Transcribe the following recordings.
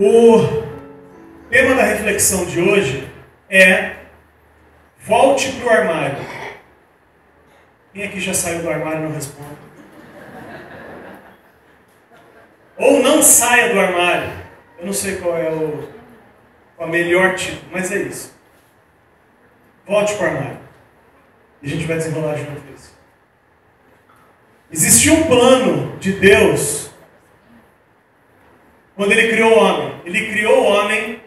O tema da reflexão de hoje é volte para o armário. Quem aqui já saiu do armário não responde? Ou não saia do armário. Eu não sei qual é o melhor tipo, mas é isso. Volte para o armário. E a gente vai desenrolar junto isso. Existia um plano de Deus quando Ele criou o homem. Ele criou o homem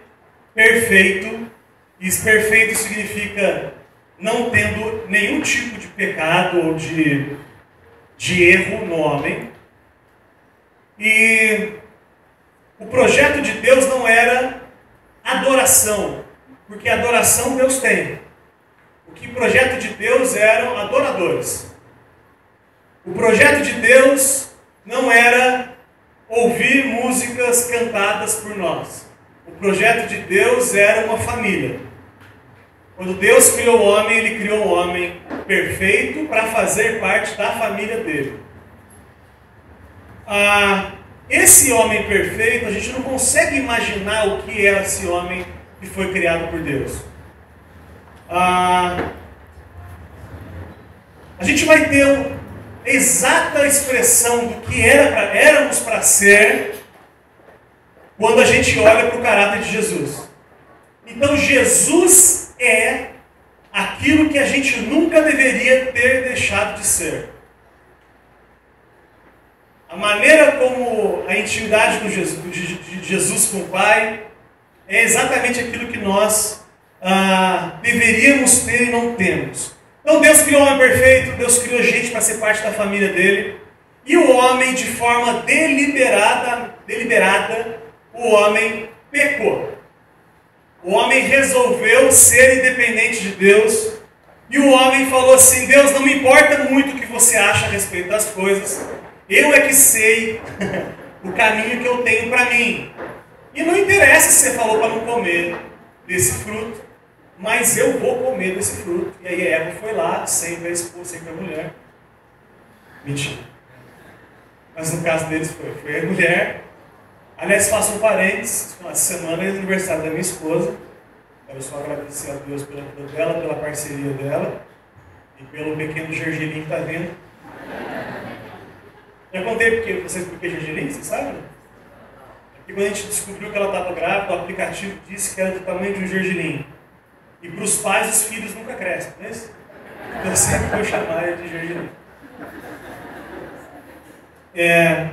perfeito. E esse perfeito significa não tendo nenhum tipo de pecado ou de erro no homem. E o projeto de Deus não era adoração, porque adoração Deus tem. O projeto de Deus eram adoradores. O projeto de Deus não era ouvir músicas cantadas por nós. O projeto de Deus era uma família. Quando Deus criou o homem, Ele criou o homem perfeito para fazer parte da família dele. Esse homem perfeito, a gente não consegue imaginar o que é esse homem que foi criado por Deus. A gente vai ter a exata expressão do que éramos para ser quando a gente olha para o caráter de Jesus. Então Jesus é aquilo que a gente nunca deveria ter deixado de ser. A maneira como a intimidade de Jesus com o Pai é exatamente aquilo que nós deveríamos ter e não temos. Então Deus criou o homem perfeito, Deus criou gente para ser parte da família dele. E o homem, de forma deliberada, o homem pecou. O homem resolveu ser independente de Deus. E o homem falou assim: Deus, não me importa muito o que você acha a respeito das coisas. Eu é que sei o caminho que eu tenho para mim. E não interessa se você falou para não comer desse fruto, mas eu vou comer desse fruto. E aí a Eva foi lá, sempre a esposa, sempre a mulher. Mentira. Mas no caso deles foi a mulher. Aliás, faço um parênteses. Essa semana é aniversário da minha esposa. Quero só agradecer a Deus pela vida dela, pela parceria dela e pelo pequeno gergelim que está vindo. Já contei por que gergelim, vocês sabem? Porque quando a gente descobriu que ela estava grávida, o aplicativo disse que era do tamanho de um gergelim. E para os pais, os filhos nunca crescem, não é isso? Então eu sempre vou chamar ele de gergelim.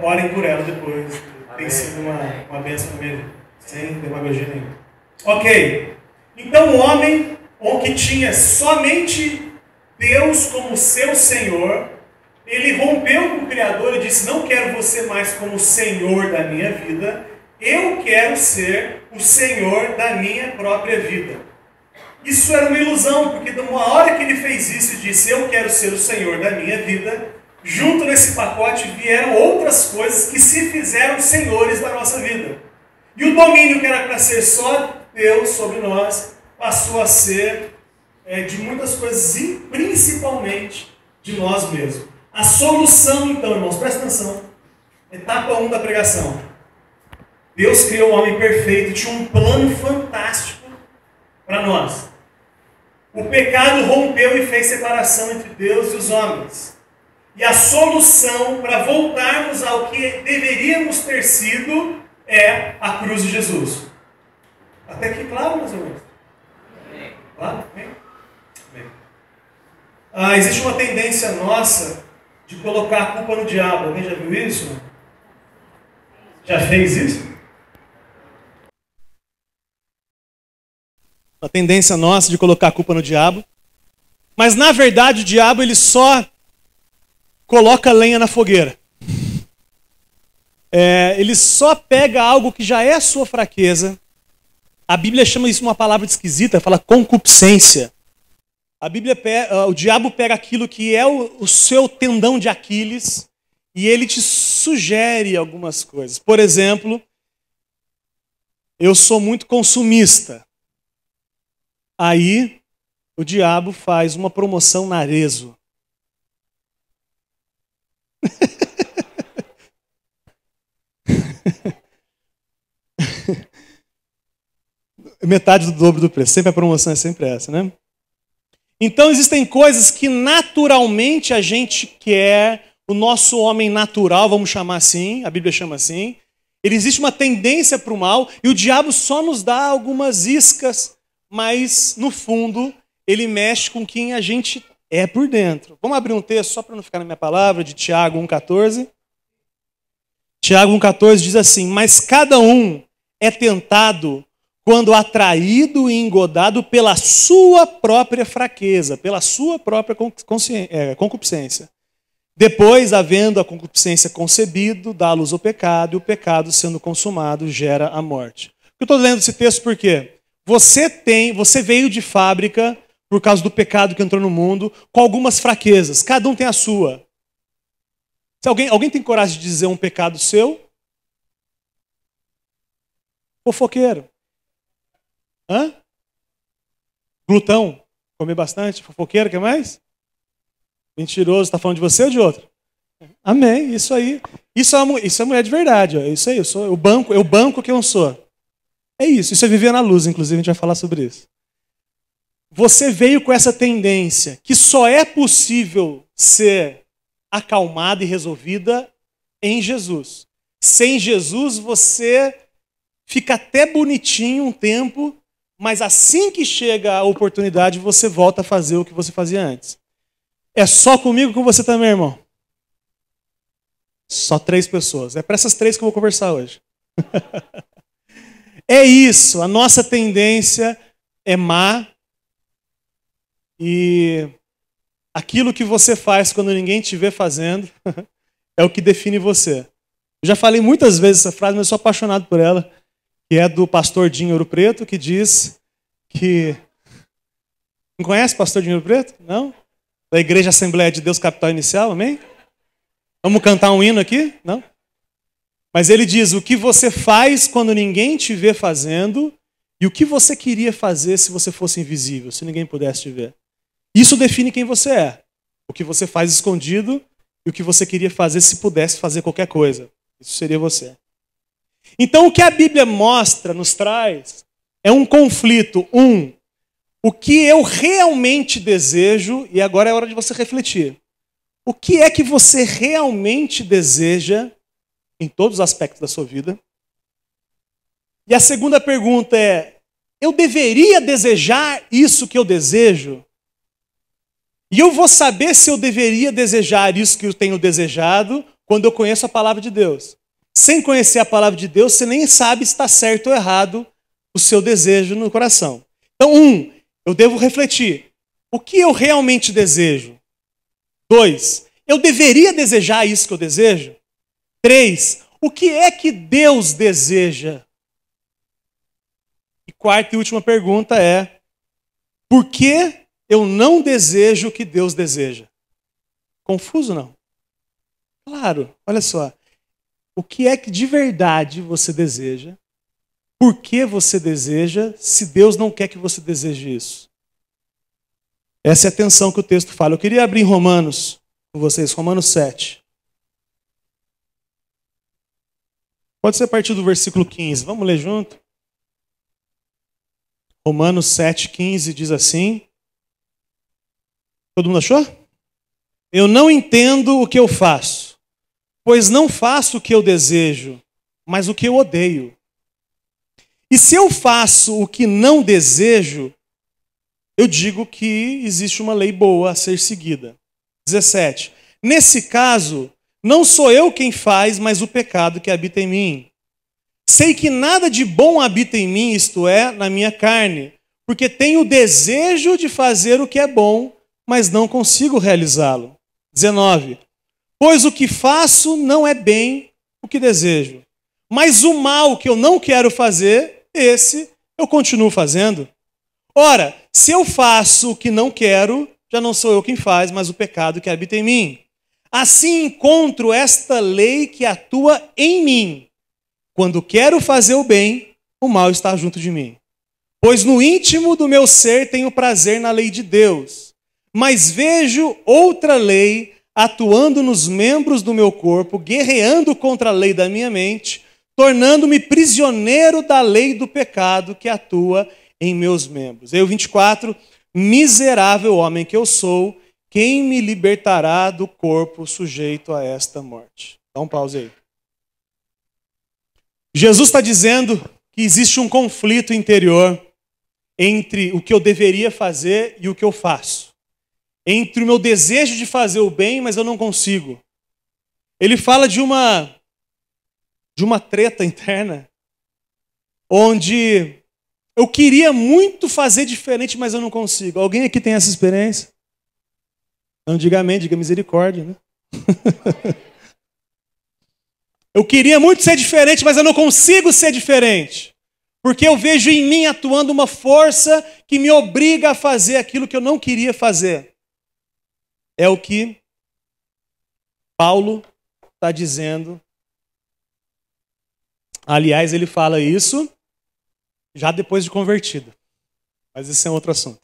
Orem por ela depois. Tem sido uma bênção mesmo, sem demagogia nenhuma. Ok. Então o homem, que tinha somente Deus como seu Senhor, ele rompeu com o Criador e disse: não quero você mais como Senhor da minha vida, eu quero ser o Senhor da minha própria vida. Isso era uma ilusão, porque de uma hora que ele fez isso e disse: eu quero ser o Senhor da minha vida, junto nesse pacote vieram outras coisas que se fizeram senhores da nossa vida. E o domínio que era para ser só Deus sobre nós, passou a ser de muitas coisas e principalmente de nós mesmos. A solução, então, irmãos, presta atenção. Etapa 1 da pregação. Deus criou o homem perfeito, tinha um plano fantástico para nós. O pecado rompeu e fez separação entre Deus e os homens. E a solução para voltarmos ao que deveríamos ter sido é a cruz de Jesus. Até aqui claro, meus irmãos? Claro? Amém? Existe uma tendência nossa de colocar a culpa no diabo. Alguém já viu isso? Já fez isso? Uma tendência nossa de colocar a culpa no diabo. Mas na verdade o diabo ele só coloca lenha na fogueira. Ele só pega algo que já é a sua fraqueza. A Bíblia chama isso uma palavra esquisita, fala concupiscência. O diabo pega aquilo que é o seu tendão de Aquiles e ele te sugere algumas coisas. Por exemplo, eu sou muito consumista. Aí o diabo faz uma promoção na Arezzo. metade do dobro do preço. Sempre a promoção é sempre essa, né? Então existem coisas que naturalmente a gente quer, o nosso homem natural, vamos chamar assim, a Bíblia chama assim. Ele existe uma tendência para o mal e o diabo só nos dá algumas iscas, mas no fundo ele mexe com quem a gente é por dentro. Vamos abrir um texto, só para não ficar na minha palavra, de Tiago 1,14. Tiago 1,14 diz assim: mas cada um é tentado quando atraído e engodado pela sua própria fraqueza, pela sua própria concupiscência. Depois, havendo a concupiscência concebido, dá luz ao pecado, e o pecado, sendo consumado, gera a morte. Eu estou lendo esse texto porque você veio de fábrica, por causa do pecado que entrou no mundo, com algumas fraquezas. Cada um tem a sua. Se alguém tem coragem de dizer um pecado seu? Fofoqueiro. Hã? Glutão. Comer bastante. Fofoqueiro, o que mais? Mentiroso. Está falando de você ou de outro? Amém. Isso aí. Isso é mulher de verdade. Ó. Isso aí. Eu banco quem eu sou. É isso. Isso é viver na luz, inclusive. A gente vai falar sobre isso. Você veio com essa tendência que só é possível ser acalmada e resolvida em Jesus. Sem Jesus, você fica até bonitinho um tempo, mas assim que chega a oportunidade, você volta a fazer o que você fazia antes. É só comigo ou com você também, irmão? Só 3 pessoas. É para essas 3 que eu vou conversar hoje. É isso. A nossa tendência é má. E aquilo que você faz quando ninguém te vê fazendo é o que define você. Eu já falei muitas vezes essa frase, mas eu sou apaixonado por ela, que é do pastor Dinho Ouro Preto, que diz que... Não conhece o pastor Dinho Ouro Preto? Não? Da Igreja Assembleia de Deus Capital Inicial, amém? Vamos cantar um hino aqui? Não? Mas ele diz, o que você faz quando ninguém te vê fazendo e o que você queria fazer se você fosse invisível, se ninguém pudesse te ver. Isso define quem você é. O que você faz escondido e o que você queria fazer se pudesse fazer qualquer coisa. Isso seria você. Então o que a Bíblia mostra, nos traz, é um conflito. O que eu realmente desejo, e agora é hora de você refletir. O que é que você realmente deseja em todos os aspectos da sua vida? E a segunda pergunta é, eu deveria desejar isso que eu desejo? E eu vou saber se eu deveria desejar isso que eu tenho desejado quando eu conheço a palavra de Deus. Sem conhecer a palavra de Deus, você nem sabe se está certo ou errado o seu desejo no coração. Então, eu devo refletir. O que eu realmente desejo? 2, eu deveria desejar isso que eu desejo? 3, o que é que Deus deseja? E quarta e última pergunta é, por que eu não desejo o que Deus deseja? Confuso, não? Claro, olha só. O que é que de verdade você deseja? Por que você deseja, se Deus não quer que você deseje isso? Essa é a tensão que o texto fala. Eu queria abrir em Romanos com vocês, Romanos 7. Pode ser a partir do versículo 15. Vamos ler junto? Romanos 7,15 diz assim. Todo mundo achou? Eu não entendo o que eu faço, pois não faço o que eu desejo, mas o que eu odeio. E se eu faço o que não desejo, eu digo que existe uma lei boa a ser seguida. 17. Nesse caso, não sou eu quem faz, mas o pecado que habita em mim. Sei que nada de bom habita em mim, isto é, na minha carne, porque tenho o desejo de fazer o que é bom, mas não consigo realizá-lo. 19. Pois o que faço não é bem o que desejo, mas o mal que eu não quero fazer, esse eu continuo fazendo. Ora, se eu faço o que não quero, já não sou eu quem faz, mas o pecado que habita em mim. Assim encontro esta lei que atua em mim. Quando quero fazer o bem, o mal está junto de mim. Pois no íntimo do meu ser tenho prazer na lei de Deus, mas vejo outra lei atuando nos membros do meu corpo, guerreando contra a lei da minha mente. tornando-me prisioneiro da lei do pecado que atua em meus membros. Aí o 24, miserável homem que eu sou, quem me libertará do corpo sujeito a esta morte? Dá um pause aí. Jesus está dizendo que existe um conflito interior entre o que eu deveria fazer e o que eu faço. Entre o meu desejo de fazer o bem, mas eu não consigo. Ele fala de uma treta interna, onde eu queria muito fazer diferente, mas eu não consigo. Alguém aqui tem essa experiência? Não diga amém, diga misericórdia, né? Eu queria muito ser diferente, mas eu não consigo ser diferente. Porque eu vejo em mim atuando uma força que me obriga a fazer aquilo que eu não queria fazer. É o que Paulo está dizendo. Aliás, ele fala isso já depois de convertido. Mas esse é outro assunto.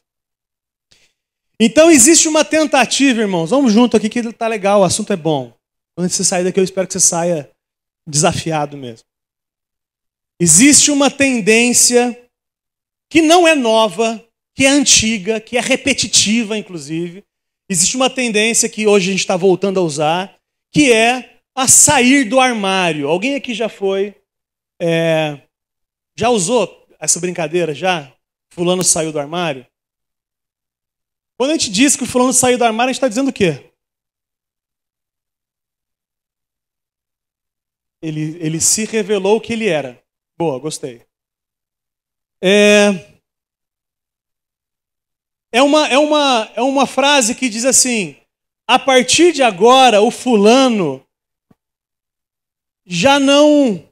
Então existe uma tentativa, irmãos. Vamos junto aqui que está legal, o assunto é bom. Quando você sair daqui, eu espero que você saia desafiado mesmo. Existe uma tendência que não é nova, que é antiga, que é repetitiva, inclusive. Existe uma tendência que hoje a gente está voltando a usar, que é a sair do armário. Alguém aqui já foi? Já usou essa brincadeira? Já? Fulano saiu do armário? Quando a gente diz que o fulano saiu do armário, a gente está dizendo o quê? Ele se revelou o que ele era. Boa, gostei. É uma frase que diz assim: a partir de agora, o fulano já não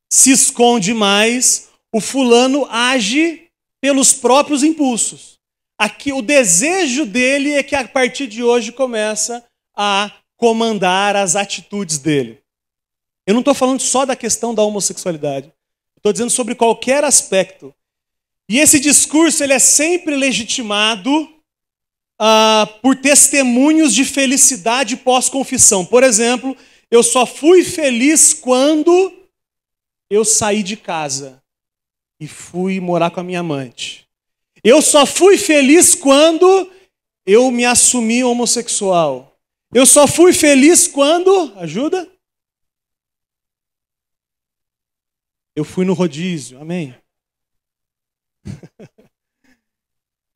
se esconde mais, o fulano age pelos próprios impulsos. Aqui, o desejo dele é que a partir de hoje começa a comandar as atitudes dele. Eu não estou falando só da questão da homossexualidade. Estou dizendo sobre qualquer aspecto. E esse discurso ele é sempre legitimado por testemunhos de felicidade pós-confissão. Por exemplo, eu só fui feliz quando eu saí de casa e fui morar com a minha amante. Eu só fui feliz quando eu me assumi homossexual. Eu só fui feliz quando... Ajuda? Eu fui no rodízio. Amém?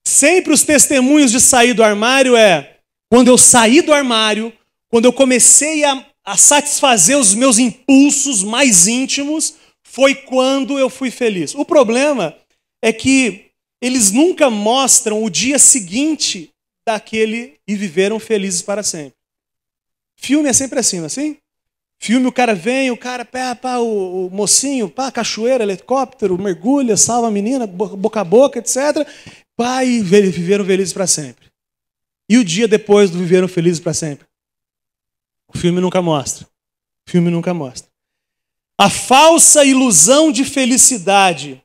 Sempre os testemunhos de sair do armário é quando eu saí do armário, quando eu comecei a satisfazer os meus impulsos mais íntimos, foi quando eu fui feliz. O problema é que eles nunca mostram o dia seguinte daquele e viveram felizes para sempre. Filme é sempre assim, não é assim? Filme, o cara vem, o cara, o mocinho, cachoeira, helicóptero, mergulha, salva a menina, boca a boca, etc. E viveram felizes para sempre. E o dia depois do viveram felizes para sempre? O filme nunca mostra. O filme nunca mostra. A falsa ilusão de felicidade,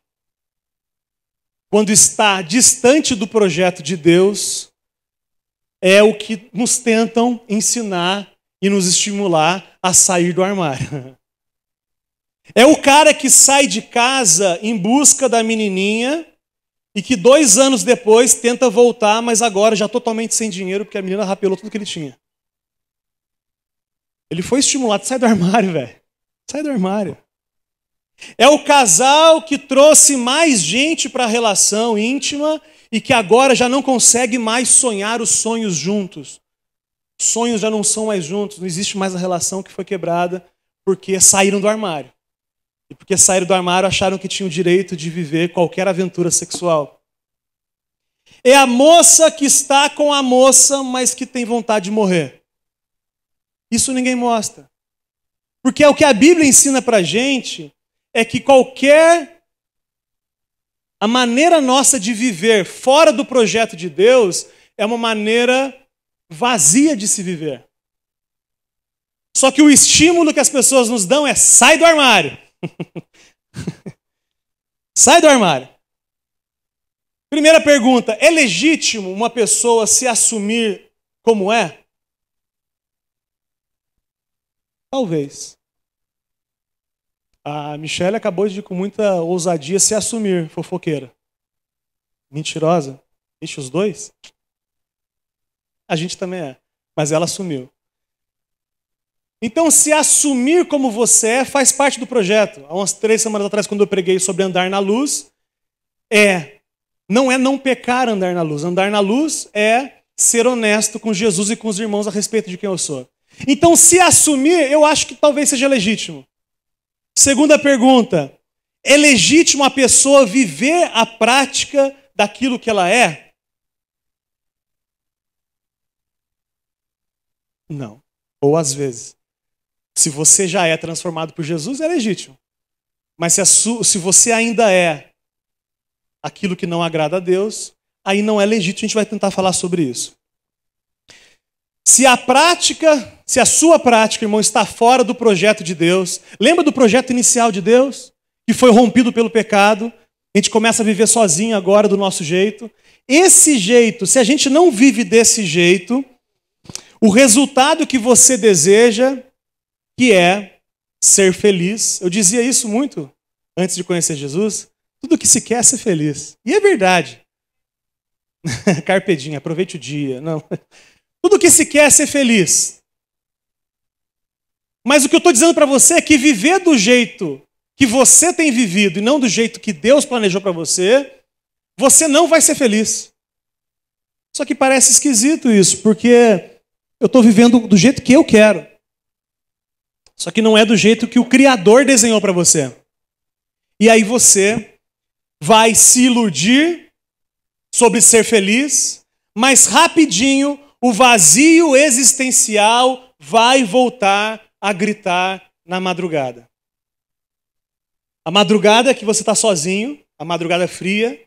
quando está distante do projeto de Deus, é o que nos tentam ensinar e nos estimular a sair do armário. É o cara que sai de casa em busca da menininha e que 2 anos depois tenta voltar, mas agora já totalmente sem dinheiro, porque a menina rapelou tudo que ele tinha. Ele foi estimulado, sai do armário, velho. Sai do armário. É o casal que trouxe mais gente para a relação íntima e que agora já não consegue mais sonhar os sonhos juntos. Os sonhos já não são mais juntos, não existe mais a relação que foi quebrada porque saíram do armário. E porque saíram do armário acharam que tinham o direito de viver qualquer aventura sexual. É a moça que está com a moça, mas que tem vontade de morrer. Isso ninguém mostra. Porque o que a Bíblia ensina para a gente é que a maneira nossa de viver fora do projeto de Deus é uma maneira vazia de se viver. Só que o estímulo que as pessoas nos dão é sai do armário. Sai do armário. Primeira pergunta, é legítimo uma pessoa se assumir como é? Talvez. A Michelle acabou de, com muita ousadia, se assumir fofoqueira. Mentirosa. Ixi, os dois? A gente também é. Mas ela assumiu. Então, se assumir como você é, faz parte do projeto. Há umas 3 semanas atrás, quando eu preguei sobre andar na luz, não é não pecar andar na luz. Andar na luz é ser honesto com Jesus e com os irmãos a respeito de quem eu sou. Então, se assumir, eu acho que talvez seja legítimo. Segunda pergunta: é legítimo a pessoa viver a prática daquilo que ela é? Não. Ou às vezes. Se você já é transformado por Jesus, é legítimo. Mas se você ainda é aquilo que não agrada a Deus, aí não é legítimo. A gente vai tentar falar sobre isso. Se a sua prática, irmão, está fora do projeto de Deus, lembra do projeto inicial de Deus, que foi rompido pelo pecado? A gente começa a viver sozinho agora do nosso jeito. Esse jeito, se a gente não vive desse jeito, o resultado que você deseja, que é ser feliz. Eu dizia isso muito antes de conhecer Jesus. Tudo que se quer é ser feliz. E é verdade. Carpe diem, aproveite o dia. Não. Tudo que se quer é ser feliz. Mas o que eu estou dizendo para você é que viver do jeito que você tem vivido e não do jeito que Deus planejou para você, você não vai ser feliz. Só que parece esquisito isso, porque eu estou vivendo do jeito que eu quero. Só que não é do jeito que o Criador desenhou para você. E aí você vai se iludir sobre ser feliz, mas rapidinho o vazio existencial vai voltar a gritar na madrugada. A madrugada que você está sozinho, a madrugada fria,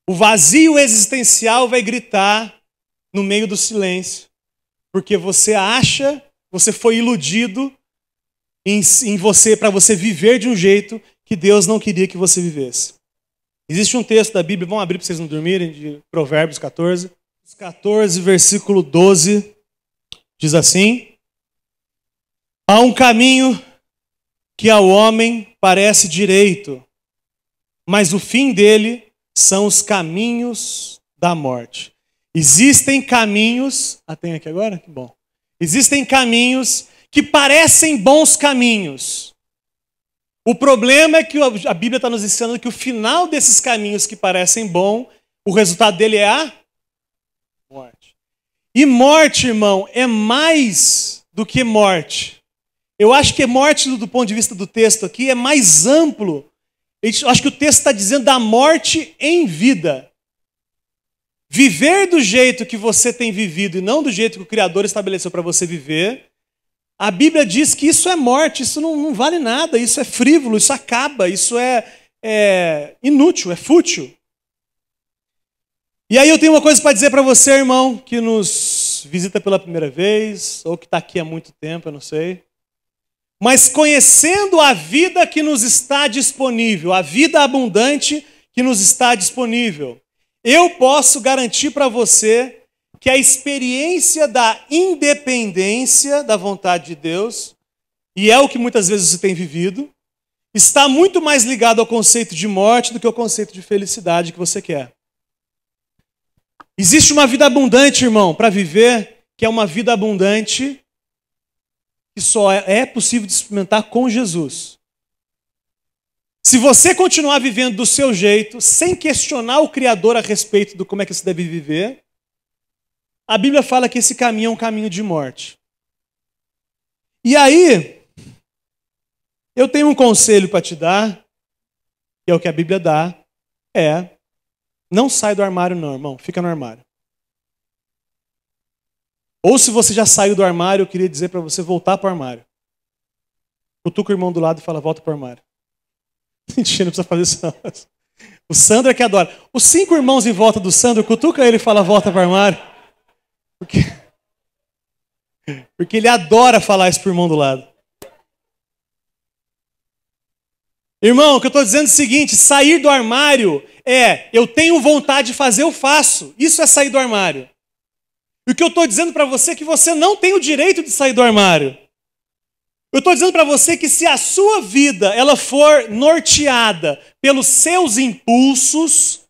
o vazio existencial vai gritar no meio do silêncio, porque você foi iludido em você, para você viver de um jeito que Deus não queria que você vivesse. Existe um texto da Bíblia, vamos abrir para vocês não dormirem, de Provérbios 14. 14, versículo 12, diz assim: há um caminho que ao homem parece direito, mas o fim dele são os caminhos da morte. Existem caminhos... tem aqui agora? Que bom. Existem caminhos que parecem bons caminhos. O problema é que a Bíblia está nos ensinando que o final desses caminhos que parecem bons, o resultado dele é a morte. E morte, irmão, é mais do que morte. Eu acho que morte, do ponto de vista do texto aqui, é mais amplo. Eu acho que o texto está dizendo da morte em vida. Viver do jeito que você tem vivido e não do jeito que o Criador estabeleceu para você viver, a Bíblia diz que isso é morte, isso não vale nada, isso é frívolo, isso acaba, isso é inútil, é fútil. E aí eu tenho uma coisa para dizer para você, irmão, que nos visita pela primeira vez, ou que está aqui há muito tempo, eu não sei. Mas conhecendo a vida que nos está disponível, a vida abundante que nos está disponível, eu posso garantir para você que a experiência da independência da vontade de Deus, e é o que muitas vezes você tem vivido, está muito mais ligado ao conceito de morte do que ao conceito de felicidade que você quer. Existe uma vida abundante, irmão, para viver, que é uma vida abundante que só é possível de experimentar com Jesus. Se você continuar vivendo do seu jeito, sem questionar o Criador a respeito de como é que você deve viver, a Bíblia fala que esse caminho é um caminho de morte. E aí, eu tenho um conselho para te dar, que é o que a Bíblia dá, não sai do armário não, irmão, fica no armário. Ou se você já saiu do armário, eu queria dizer para você voltar para o armário. Cutuca o irmão do lado e fala, volta para o armário. Mentira, não precisa fazer isso não. O Sandro é que adora. Os 5 irmãos em volta do Sandro, cutuca ele e fala, volta para o armário. Porque ele adora falar isso para o irmão do lado. Irmão, o que eu estou dizendo é o seguinte, sair do armário eu tenho vontade de fazer, eu faço. Isso é sair do armário. E o que eu estou dizendo para você é que você não tem o direito de sair do armário. Eu estou dizendo para você que se a sua vida ela for norteada pelos seus impulsos,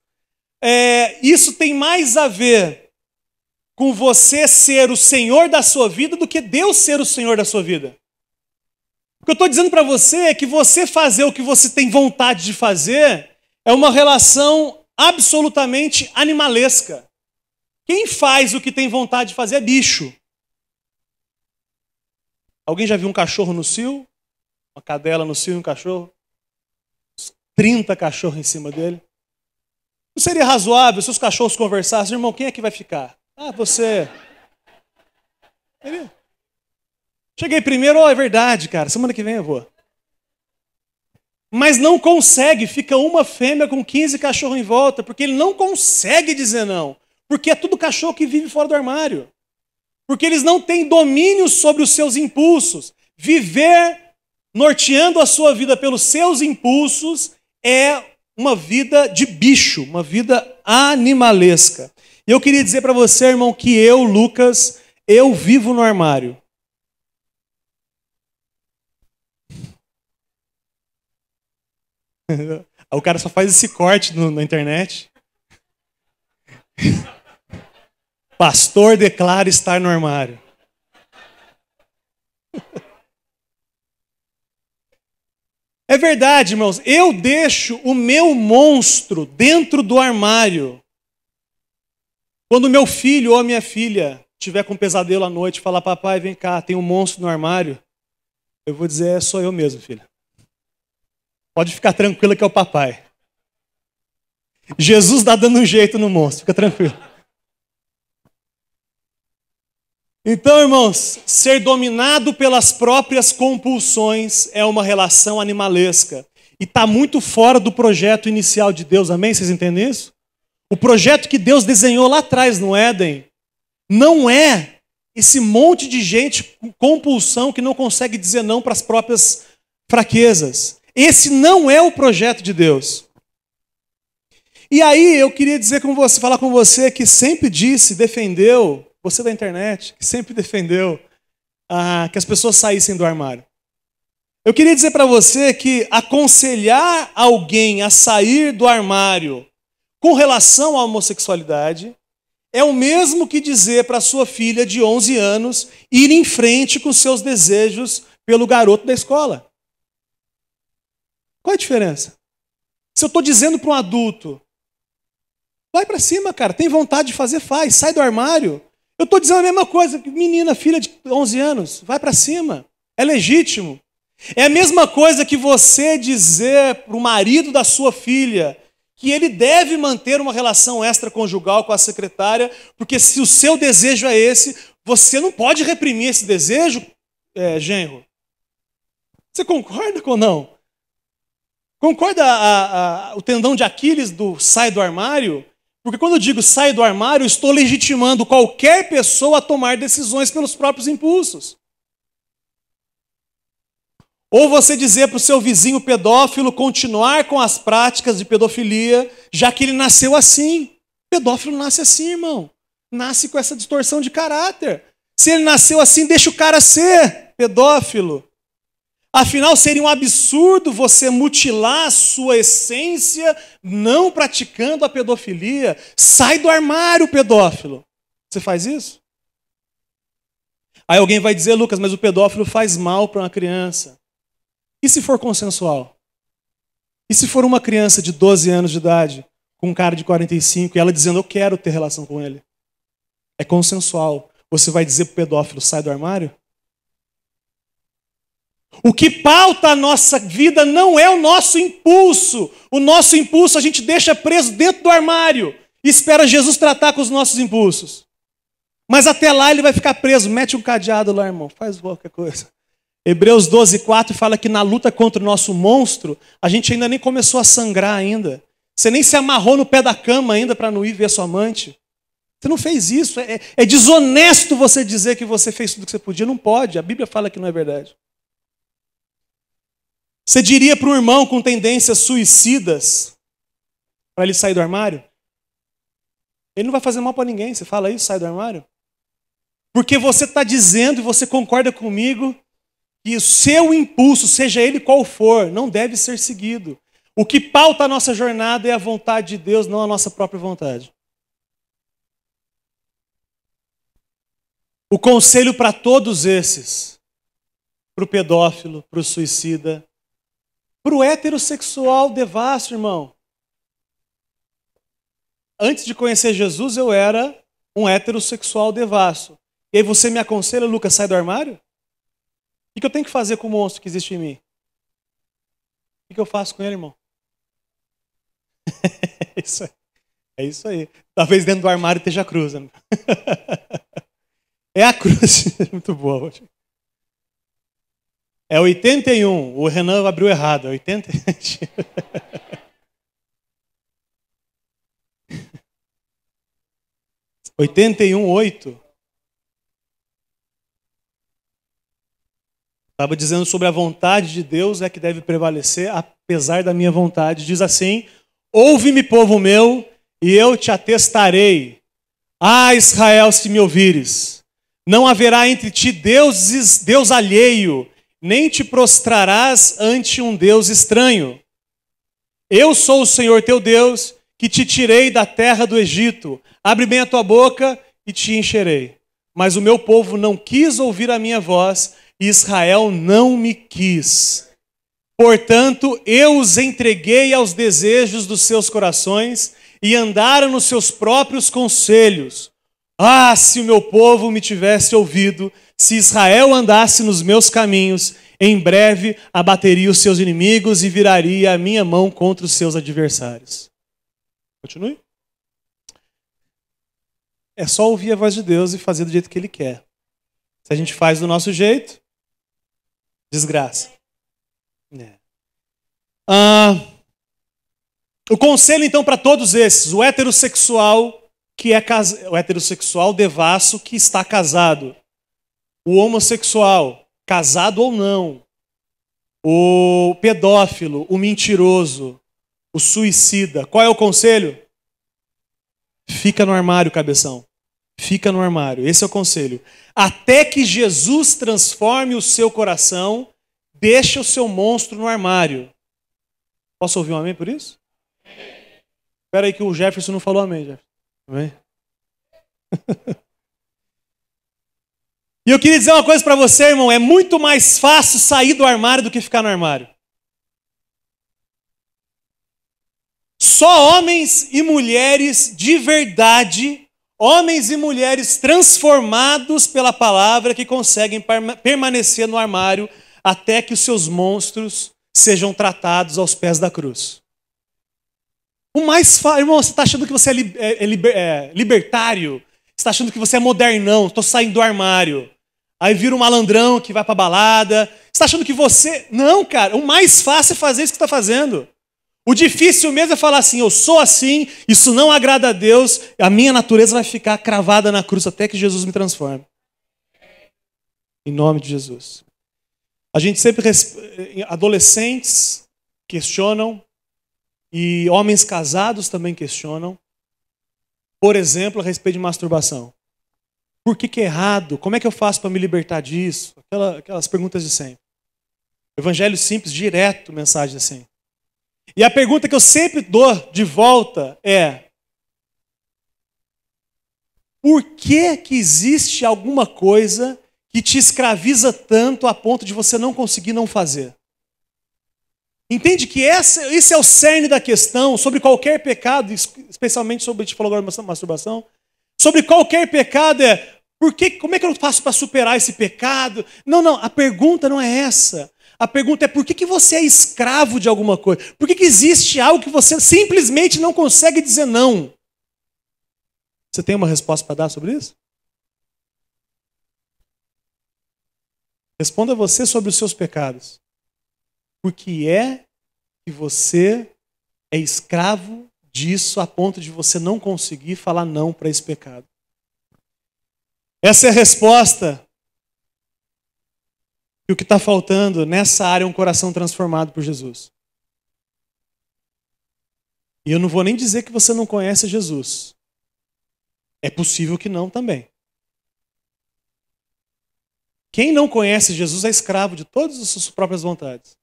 isso tem mais a ver com você ser o Senhor da sua vida do que Deus ser o Senhor da sua vida. O que eu estou dizendo para você é que você fazer o que você tem vontade de fazer é uma relação absolutamente animalesca. Quem faz o que tem vontade de fazer é bicho. Alguém já viu um cachorro no cio? Uma cadela no cio e um cachorro? 30 cachorros em cima dele. Não seria razoável se os cachorros conversassem? Irmão, quem é que vai ficar? Ah, você. Cheguei primeiro, é verdade, cara. Semana que vem eu vou. Mas não consegue, fica uma fêmea com 15 cachorros em volta, porque ele não consegue dizer não. Porque é tudo cachorro que vive fora do armário. Porque eles não têm domínio sobre os seus impulsos. Viver norteando a sua vida pelos seus impulsos é uma vida de bicho, uma vida animalesca. E eu queria dizer para você, irmão, que eu, Lucas, eu vivo no armário. O cara só faz esse corte na internet. Pastor declara estar no armário. É verdade, irmãos. Eu deixo o meu monstro dentro do armário. Quando meu filho ou a minha filha tiver com um pesadelo à noite e falar, papai, vem cá, tem um monstro no armário, eu vou dizer, sou eu mesmo, filha. Pode ficar tranquila que é o papai. Jesus está dando um jeito no monstro, fica tranquilo. Então, irmãos, ser dominado pelas próprias compulsões é uma relação animalesca. E está muito fora do projeto inicial de Deus, amém? Vocês entendem isso? O projeto que Deus desenhou lá atrás no Éden não é esse monte de gente com compulsão que não consegue dizer não para as próprias fraquezas. Esse não é o projeto de Deus. E aí eu queria dizer com você, falar com você que sempre disse, defendeu, você da internet, que sempre defendeu que as pessoas saíssem do armário. Eu queria dizer para você que aconselhar alguém a sair do armário com relação à homossexualidade é o mesmo que dizer para sua filha de 11 anos ir em frente com seus desejos pelo garoto da escola. Qual é a diferença? Se eu estou dizendo para um adulto, vai para cima, cara, tem vontade de fazer, faz, sai do armário. Eu estou dizendo a mesma coisa, menina, filha de 11 anos, vai para cima, é legítimo. É a mesma coisa que você dizer para o marido da sua filha que ele deve manter uma relação extraconjugal com a secretária, porque se o seu desejo é esse, você não pode reprimir esse desejo, genro. Você concorda ou não? Concorda o tendão de Aquiles do sai do armário? Porque quando eu digo sai do armário, eu estou legitimando qualquer pessoa a tomar decisões pelos próprios impulsos. Ou você dizer para o seu vizinho pedófilo continuar com as práticas de pedofilia, já que ele nasceu assim. Pedófilo nasce assim, irmão. Nasce com essa distorção de caráter. Se ele nasceu assim, deixa o cara ser pedófilo. Afinal, seria um absurdo você mutilar a sua essência não praticando a pedofilia. Sai do armário, pedófilo. Você faz isso? Aí alguém vai dizer, Lucas, mas o pedófilo faz mal para uma criança. E se for consensual? E se for uma criança de 12 anos de idade, com um cara de 45, e ela dizendo, eu quero ter relação com ele? É consensual. Você vai dizer para o pedófilo, sai do armário? O que pauta a nossa vida não é o nosso impulso. O nosso impulso a gente deixa preso dentro do armário e espera Jesus tratar com os nossos impulsos. Mas até lá ele vai ficar preso. Mete um cadeado lá, irmão. Faz qualquer coisa. Hebreus 12:4 fala que na luta contra o nosso monstro, a gente ainda nem começou a sangrar ainda. Você nem se amarrou no pé da cama ainda para não ir ver sua amante. Você não fez isso. É desonesto você dizer que você fez tudo o que você podia. Não pode. A Bíblia fala que não é verdade. Você diria para um irmão com tendências suicidas para ele sair do armário? Ele não vai fazer mal para ninguém. Você fala isso, sai do armário? Porque você está dizendo, e você concorda comigo, que o seu impulso, seja ele qual for, não deve ser seguido. O que pauta a nossa jornada é a vontade de Deus, não a nossa própria vontade. O conselho para todos esses, para o pedófilo, para o suicida, para o heterossexual devasso, irmão. Antes de conhecer Jesus, eu era um heterossexual devasso. E aí você me aconselha, Lucas, sai do armário? O que eu tenho que fazer com o monstro que existe em mim? O que eu faço com ele, irmão? É isso aí. Talvez dentro do armário esteja a cruz. Né? É a cruz. Muito boa. É 81. O Renan abriu errado. É 80. 81:8. Estava dizendo sobre a vontade de Deus é que deve prevalecer, apesar da minha vontade. Diz assim: ouve-me, povo meu, e eu te atestarei. Ah, Israel, se me ouvires, não haverá entre ti Deus alheio, nem te prostrarás ante um Deus estranho. Eu sou o Senhor teu Deus, que te tirei da terra do Egito. Abre bem a tua boca e te encherei. Mas o meu povo não quis ouvir a minha voz, e Israel não me quis. Portanto, eu os entreguei aos desejos dos seus corações e andaram nos seus próprios conselhos. Ah, se o meu povo me tivesse ouvido, se Israel andasse nos meus caminhos, em breve abateria os seus inimigos e viraria a minha mão contra os seus adversários. Continue. É só ouvir a voz de Deus e fazer do jeito que Ele quer. Se a gente faz do nosso jeito, desgraça. O conselho, então, para todos esses: o heterossexual, o heterossexual devasso que está casado, o homossexual, casado ou não, o pedófilo, o mentiroso, o suicida. Qual é o conselho? Fica no armário, cabeção. Fica no armário. Esse é o conselho. Até que Jesus transforme o seu coração, deixa o seu monstro no armário. Posso ouvir um amém por isso? Espera aí que o Jefferson não falou amém, Jefferson. Amém? E eu queria dizer uma coisa para você, irmão. É muito mais fácil sair do armário do que ficar no armário. Só homens e mulheres de verdade, homens e mulheres transformados pela palavra, que conseguem permanecer no armário até que os seus monstros sejam tratados aos pés da cruz. O mais fácil, irmão, você está achando que você é libertário? Você está achando que você é modernão? Estou saindo do armário. Aí vira um malandrão que vai para balada. Você está achando que você... Não, cara, o mais fácil é fazer isso que você está fazendo. O difícil mesmo é falar assim: eu sou assim, isso não agrada a Deus, a minha natureza vai ficar cravada na cruz até que Jesus me transforme. Em nome de Jesus. A gente sempre... Adolescentes questionam, e homens casados também questionam, por exemplo, a respeito de masturbação. Por que é errado? Como é que eu faço para me libertar disso? Aquelas perguntas de sempre. Evangelho simples, direto, mensagem assim. E a pergunta que eu sempre dou de volta é: por que existe alguma coisa que te escraviza tanto a ponto de você não conseguir não fazer? Entende que esse é o cerne da questão sobre qualquer pecado, especialmente sobre, a gente falou agora de masturbação, sobre qualquer pecado como é que eu faço para superar esse pecado? Não, a pergunta não é essa. A pergunta é: por que você é escravo de alguma coisa? Por que existe algo que você simplesmente não consegue dizer não? Você tem uma resposta para dar sobre isso? Responda você sobre os seus pecados. Por que é que você é escravo disso a ponto de você não conseguir falar não para esse pecado? Essa é a resposta. E o que está faltando nessa área é um coração transformado por Jesus. E eu não vou nem dizer que você não conhece Jesus. É possível que não também. Quem não conhece Jesus é escravo de todas as suas próprias vontades.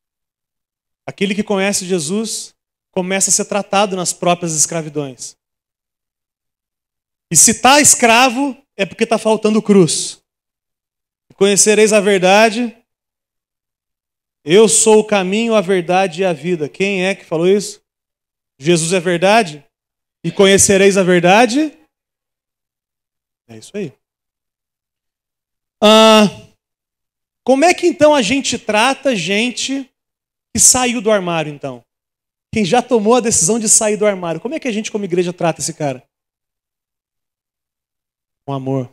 Aquele que conhece Jesus começa a ser tratado nas próprias escravidões. E se está escravo, é porque está faltando cruz. Conhecereis a verdade. Eu sou o caminho, a verdade e a vida. Quem é que falou isso? Jesus é verdade? E conhecereis a verdade? É isso aí. Como é que então a gente trata gente que saiu do armário, então? Quem já tomou a decisão de sair do armário, como é que a gente como igreja trata esse cara? Com amor.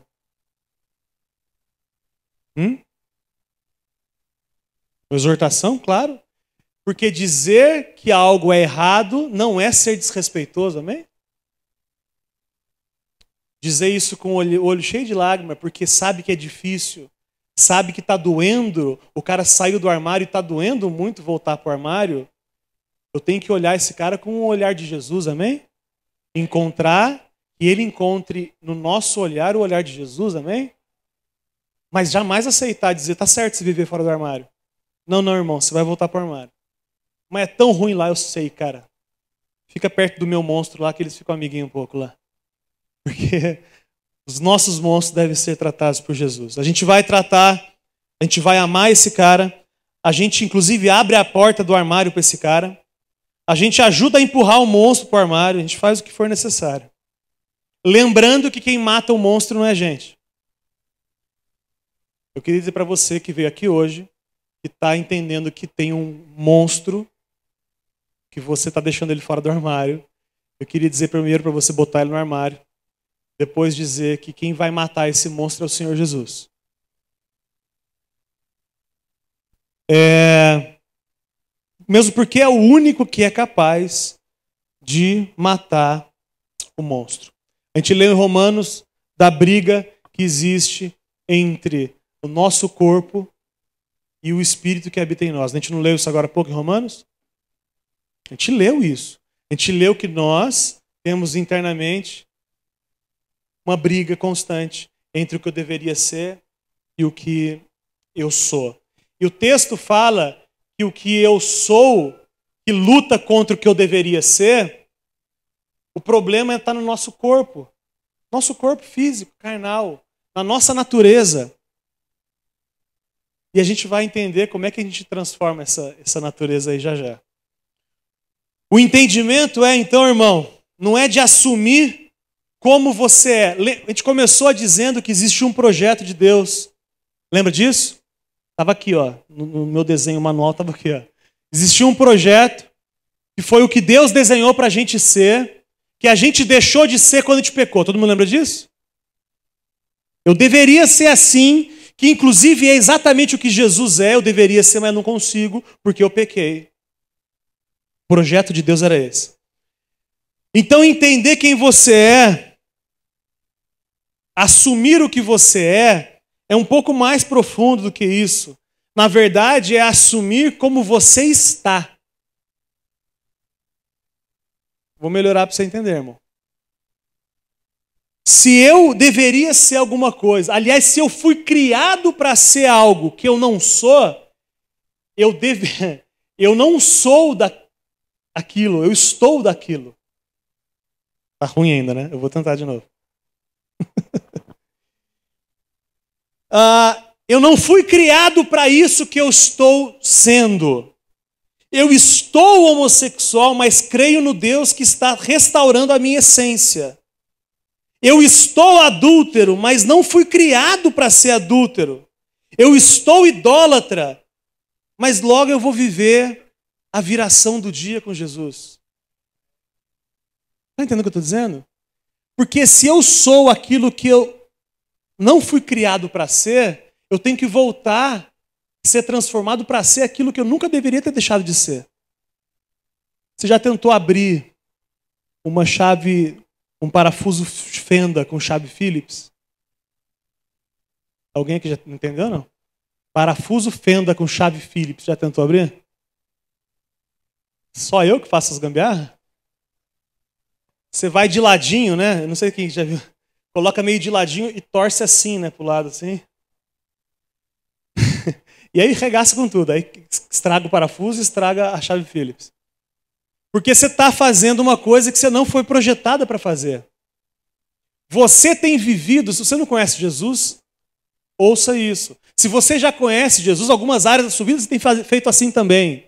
Com exortação, claro. Porque dizer que algo é errado não é ser desrespeitoso, amém? Dizer isso com o olho cheio de lágrimas, porque sabe que é difícil, sabe que está doendo, o cara saiu do armário e está doendo muito voltar para o armário. Eu tenho que olhar esse cara com o olhar de Jesus, amém? Encontrar, e ele encontre no nosso olhar o olhar de Jesus, amém? Mas jamais aceitar dizer, tá certo se viver fora do armário. Não, irmão, você vai voltar para o armário. Mas é tão ruim lá, eu sei, cara. Fica perto do meu monstro lá, que eles ficam amiguinhos um pouco lá. Porque os nossos monstros devem ser tratados por Jesus. A gente vai tratar, a gente vai amar esse cara. A gente, inclusive, abre a porta do armário para esse cara. A gente ajuda a empurrar o monstro para o armário. A gente faz o que for necessário. Lembrando que quem mata o monstro não é a gente. Eu queria dizer para você que veio aqui hoje, que está entendendo que tem um monstro, que você está deixando ele fora do armário. Eu queria dizer primeiro para você botar ele no armário. Depois dizer que quem vai matar esse monstro é o Senhor Jesus. Mesmo porque é o único que é capaz de matar o monstro. A gente lê em Romanos da briga que existe entre o nosso corpo e o Espírito que habita em nós. A gente não leu isso agora há pouco em Romanos? A gente leu isso. A gente leu que nós temos internamente uma briga constante entre o que eu deveria ser e o que eu sou. E o texto fala que o que eu sou, que luta contra o que eu deveria ser, o problema está no nosso corpo. Nosso corpo físico, carnal, na nossa natureza. E a gente vai entender como é que a gente transforma essa natureza aí já já. O entendimento então, irmão, não é de assumir como você é. A gente começou dizendo que existe um projeto de Deus. Lembra disso? Estava aqui, ó, no meu desenho manual, estava aqui, ó. Existia um projeto que foi o que Deus desenhou para a gente ser, que a gente deixou de ser quando a gente pecou. Todo mundo lembra disso? Eu deveria ser assim, que inclusive é exatamente o que Jesus é, eu deveria ser, mas não consigo, porque eu pequei. O projeto de Deus era esse. Então entender quem você é, assumir o que você é um pouco mais profundo do que isso. Na verdade, é assumir como você está. Vou melhorar para você entender, irmão. Se eu deveria ser alguma coisa, aliás, se eu fui criado para ser algo que eu não sou, eu não sou daquilo, eu estou daquilo. Tá ruim ainda, né? Eu vou tentar de novo. Eu não fui criado para isso que eu estou sendo. Eu estou homossexual, mas creio no Deus que está restaurando a minha essência. Eu estou adúltero, mas não fui criado para ser adúltero. Eu estou idólatra, mas logo eu vou viver a viração do dia com Jesus. Está entendendo o que eu estou dizendo? Porque se eu sou aquilo que eu não fui criado para ser, eu tenho que voltar a ser transformado para ser aquilo que eu nunca deveria ter deixado de ser. Você já tentou abrir uma chave, um parafuso fenda com chave Phillips? Alguém aqui já entendeu, não? Parafuso fenda com chave Phillips, já tentou abrir? Só eu que faço as gambiarras? Você vai de ladinho, né? Eu não sei quem já viu. Coloca meio de ladinho e torce assim, né? Pro lado assim. E aí regaça com tudo. Aí estraga o parafuso e estraga a chave Phillips. Porque você está fazendo uma coisa que você não foi projetada para fazer. Você tem vivido, se você não conhece Jesus, ouça isso. Se você já conhece Jesus, algumas áreas da sua vida você tem feito assim também.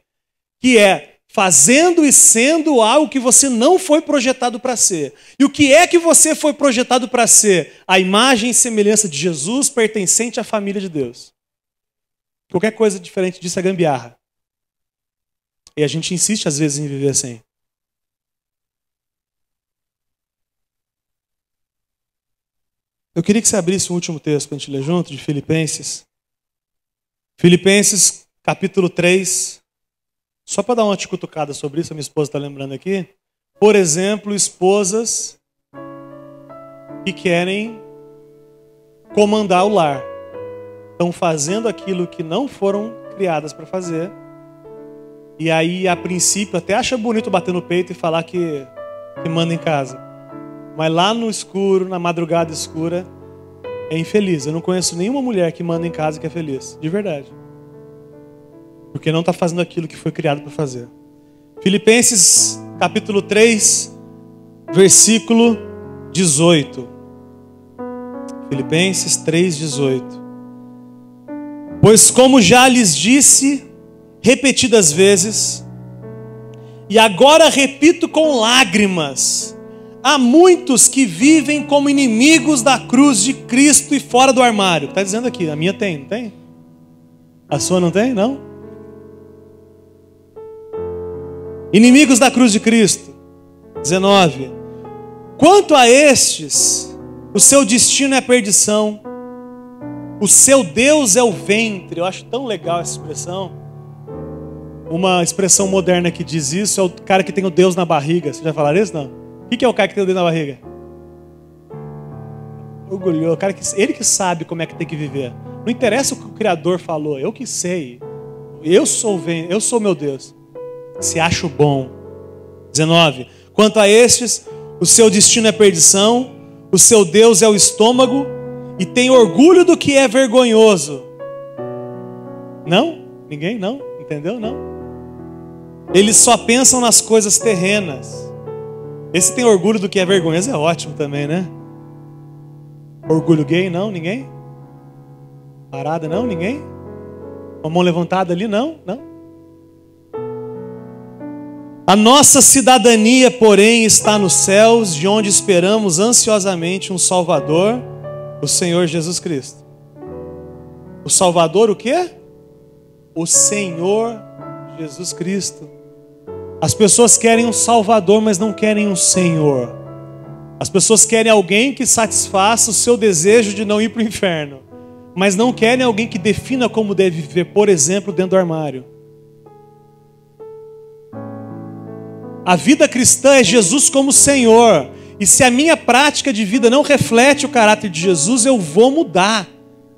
Que é fazendo e sendo algo que você não foi projetado para ser. E o que é que você foi projetado para ser? A imagem e semelhança de Jesus pertencente à família de Deus. Qualquer coisa diferente disso é gambiarra. E a gente insiste às vezes em viver assim. Eu queria que você abrisse um último texto para a gente ler junto, de Filipenses. Filipenses, capítulo 3. Só para dar uma cutucada sobre isso, a minha esposa está lembrando aqui. Por exemplo, esposas que querem comandar o lar. Estão fazendo aquilo que não foram criadas para fazer. E aí, a princípio, até acha bonito bater no peito e falar que manda em casa. Mas lá no escuro, na madrugada escura, é infeliz. Eu não conheço nenhuma mulher que manda em casa que é feliz. De verdade. Porque não está fazendo aquilo que foi criado para fazer. Filipenses, capítulo 3, versículo 18. Filipenses 3, 18. Pois como já lhes disse repetidas vezes, e agora repito com lágrimas, há muitos que vivem como inimigos da cruz de Cristo e fora do armário. Está dizendo aqui, a minha tem, não tem? A sua não tem? Não? Inimigos da cruz de Cristo. 19. Quanto a estes, o seu destino é a perdição. O seu Deus é o ventre. Eu acho tão legal essa expressão. Uma expressão moderna que diz isso é o cara que tem o Deus na barriga. Vocês já falaram isso? Não? O que é o cara que tem o Deus na barriga? Orgulhoso. Ele que sabe como é que tem que viver. Não interessa o que o Criador falou. Eu que sei. Eu sou meu Deus. Se acho bom. 19. Quanto a estes, o seu destino é perdição, o seu Deus é o estômago, e tem orgulho do que é vergonhoso. Não? Ninguém? Não? Entendeu? Não? Eles só pensam nas coisas terrenas. Esse tem orgulho do que é vergonhoso é ótimo também, né? Orgulho gay? Não? Ninguém? Parada? Não? Ninguém? Uma mão levantada ali? Não? Não? A nossa cidadania, porém, está nos céus, de onde esperamos ansiosamente um Salvador, o Senhor Jesus Cristo. O Salvador o quê? O Senhor Jesus Cristo. As pessoas querem um Salvador, mas não querem um Senhor. As pessoas querem alguém que satisfaça o seu desejo de não ir para o inferno, mas não querem alguém que defina como deve viver, por exemplo, dentro do armário. A vida cristã é Jesus como Senhor. E se a minha prática de vida não reflete o caráter de Jesus, eu vou mudar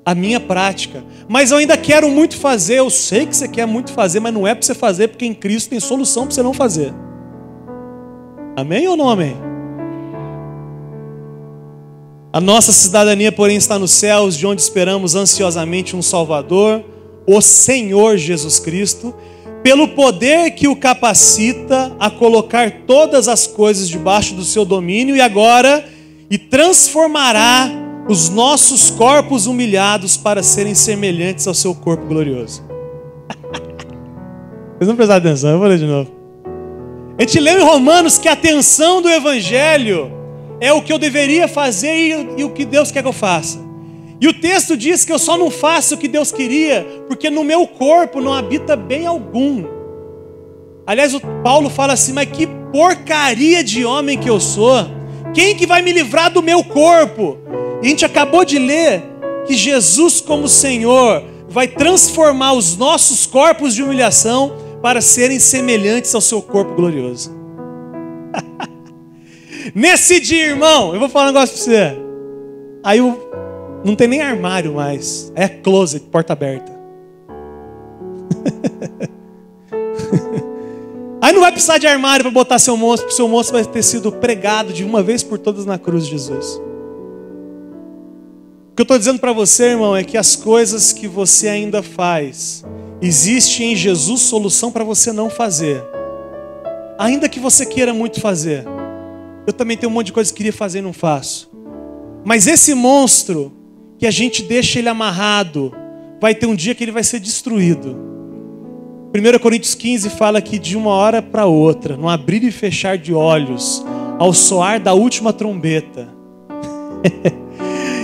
a minha prática. Mas eu ainda quero muito fazer. Eu sei que você quer muito fazer, mas não é para você fazer, porque em Cristo tem solução para você não fazer. Amém ou não amém? A nossa cidadania, porém, está nos céus, de onde esperamos ansiosamente um Salvador, o Senhor Jesus Cristo, pelo poder que o capacita a colocar todas as coisas debaixo do seu domínio e transformará os nossos corpos humilhados para serem semelhantes ao seu corpo glorioso. Vocês não prestaram atenção, eu vou ler de novo. A gente leu em Romanos que a atenção do Evangelho é o que eu deveria fazer e o que Deus quer que eu faça. E o texto diz que eu só não faço o que Deus queria, porque no meu corpo não habita bem algum. Aliás, o Paulo fala assim, mas que porcaria de homem que eu sou. Quem que vai me livrar do meu corpo? E a gente acabou de ler que Jesus como Senhor vai transformar os nossos corpos de humilhação para serem semelhantes ao seu corpo glorioso. Nesse dia, irmão, eu vou falar um negócio para você. Aí não tem nem armário mais. É closet, porta aberta. Aí não vai precisar de armário para botar seu monstro, porque seu monstro vai ter sido pregado de uma vez por todas na cruz de Jesus. O que eu estou dizendo para você, irmão, é que as coisas que você ainda faz, existe em Jesus solução para você não fazer. Ainda que você queira muito fazer. Eu também tenho um monte de coisa que queria fazer e não faço. Mas esse monstro, que a gente deixa ele amarrado, vai ter um dia que ele vai ser destruído. 1 Coríntios 15 fala que de uma hora para outra, no abrir e fechar de olhos, ao soar da última trombeta,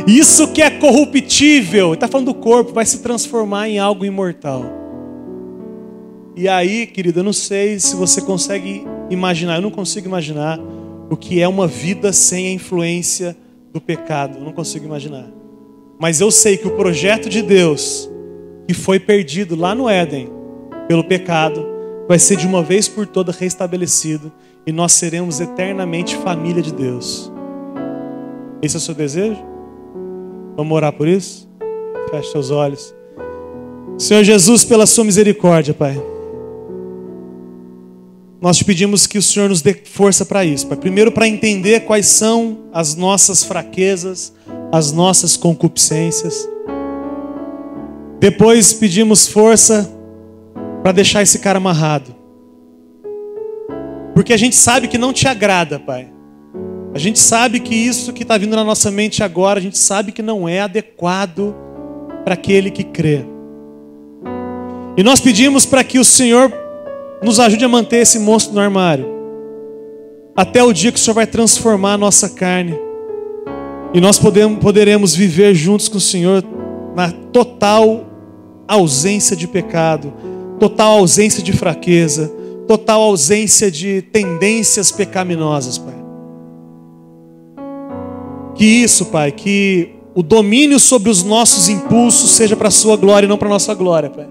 isso que é corruptível, está falando do corpo, vai se transformar em algo imortal. E aí, querido, eu não sei se você consegue imaginar, eu não consigo imaginar o que é uma vida sem a influência do pecado, eu não consigo imaginar. Mas eu sei que o projeto de Deus, que foi perdido lá no Éden, pelo pecado, vai ser de uma vez por todas restabelecido, e nós seremos eternamente família de Deus. Esse é o seu desejo? Vamos orar por isso? Feche seus olhos. Senhor Jesus, pela sua misericórdia, Pai, nós te pedimos que o Senhor nos dê força para isso, Pai. Primeiro, para entender quais são as nossas fraquezas, as nossas concupiscências. Depois pedimos força para deixar esse cara amarrado. Porque a gente sabe que não te agrada, Pai. A gente sabe que isso que está vindo na nossa mente agora, a gente sabe que não é adequado para aquele que crê. E nós pedimos para que o Senhor nos ajude a manter esse monstro no armário, até o dia que o Senhor vai transformar a nossa carne. E nós poderemos viver juntos com o Senhor na total ausência de pecado, total ausência de fraqueza, total ausência de tendências pecaminosas, Pai. Que isso, Pai, que o domínio sobre os nossos impulsos seja para a sua glória e não para a nossa glória, Pai.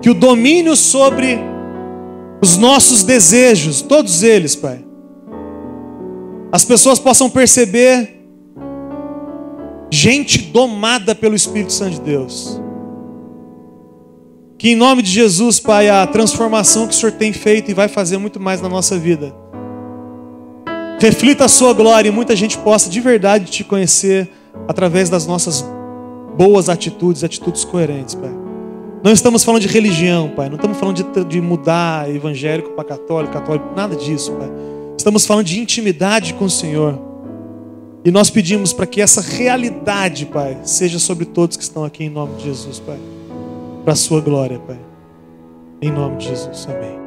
Que o domínio sobre os nossos desejos, todos eles, Pai, as pessoas possam perceber gente domada pelo Espírito Santo de Deus. Que em nome de Jesus, Pai, a transformação que o Senhor tem feito e vai fazer muito mais na nossa vida, reflita a sua glória e muita gente possa de verdade te conhecer através das nossas boas atitudes, atitudes coerentes, Pai. Não estamos falando de religião, Pai. Não estamos falando de mudar evangélico para católico, nada disso, Pai. Estamos falando de intimidade com o Senhor. E nós pedimos para que essa realidade, Pai, seja sobre todos que estão aqui em nome de Jesus, Pai. Para a sua glória, Pai. Em nome de Jesus, amém.